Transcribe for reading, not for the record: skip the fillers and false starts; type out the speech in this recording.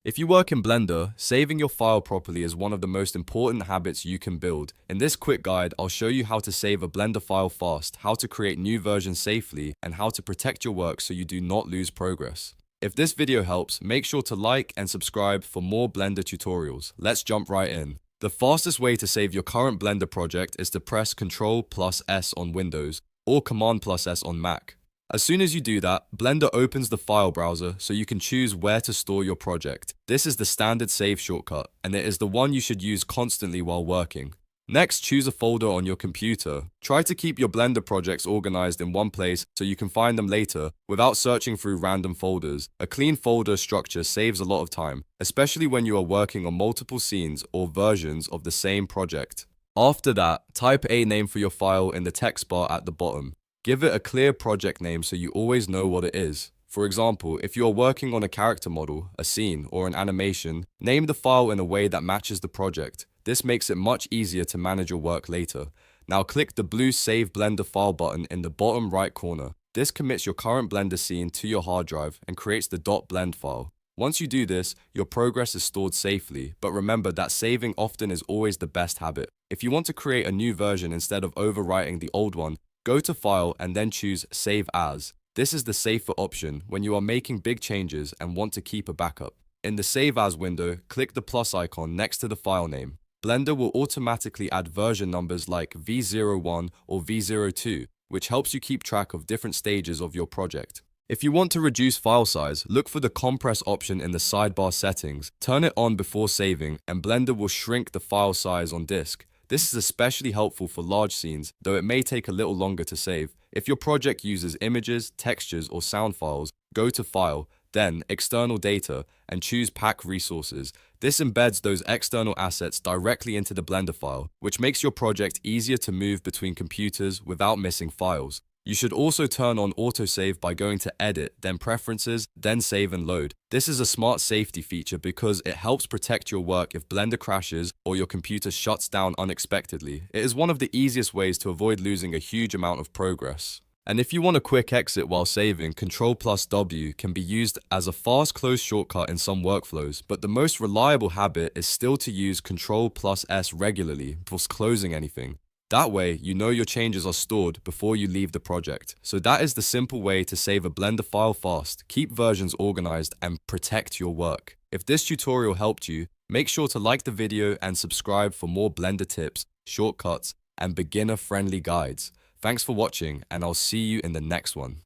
If you work in Blender, saving your file properly is one of the most important habits you can build. In this quick guide, I'll show you how to save a Blender file fast, how to create new versions safely, and how to protect your work so you do not lose progress. If this video helps, make sure to like and subscribe for more Blender tutorials. Let's jump right in. The fastest way to save your current Blender project is to press Ctrl+S on Windows or Command+S on Mac. As soon as you do that, Blender opens the file browser so you can choose where to store your project. This is the standard save shortcut, and it is the one you should use constantly while working. Next, choose a folder on your computer. Try to keep your Blender projects organized in one place so you can find them later without searching through random folders. A clean folder structure saves a lot of time, especially when you are working on multiple scenes or versions of the same project. After that, type a name for your file in the text bar at the bottom. Give it a clear project name so you always know what it is. For example, if you are working on a character model, a scene, or an animation, name the file in a way that matches the project. This makes it much easier to manage your work later. Now click the blue Save Blender File button in the bottom right corner. This commits your current Blender scene to your hard drive and creates the .blend file. Once you do this, your progress is stored safely, but remember that saving often is always the best habit. If you want to create a new version instead of overwriting the old one, go to File and then choose Save As. This is the safer option when you are making big changes and want to keep a backup. In the Save As window, click the plus icon next to the file name. Blender will automatically add version numbers like V01 or V02, which helps you keep track of different stages of your project. If you want to reduce file size, look for the compress option in the sidebar settings. Turn it on before saving, and Blender will shrink the file size on disk. This is especially helpful for large scenes, though it may take a little longer to save. If your project uses images, textures, or sound files, go to File, then External Data, and choose Pack Resources. This embeds those external assets directly into the Blender file, which makes your project easier to move between computers without missing files. You should also turn on autosave by going to Edit, then Preferences, then Save and Load. This is a smart safety feature because it helps protect your work if Blender crashes or your computer shuts down unexpectedly. It is one of the easiest ways to avoid losing a huge amount of progress. And if you want a quick exit while saving, Ctrl+W can be used as a fast close shortcut in some workflows, but the most reliable habit is still to use Ctrl+S regularly before closing anything. That way, you know your changes are stored before you leave the project. So that is the simple way to save a Blender file fast, keep versions organized, and protect your work. If this tutorial helped you, make sure to like the video and subscribe for more Blender tips, shortcuts, and beginner-friendly guides. Thanks for watching, and I'll see you in the next one.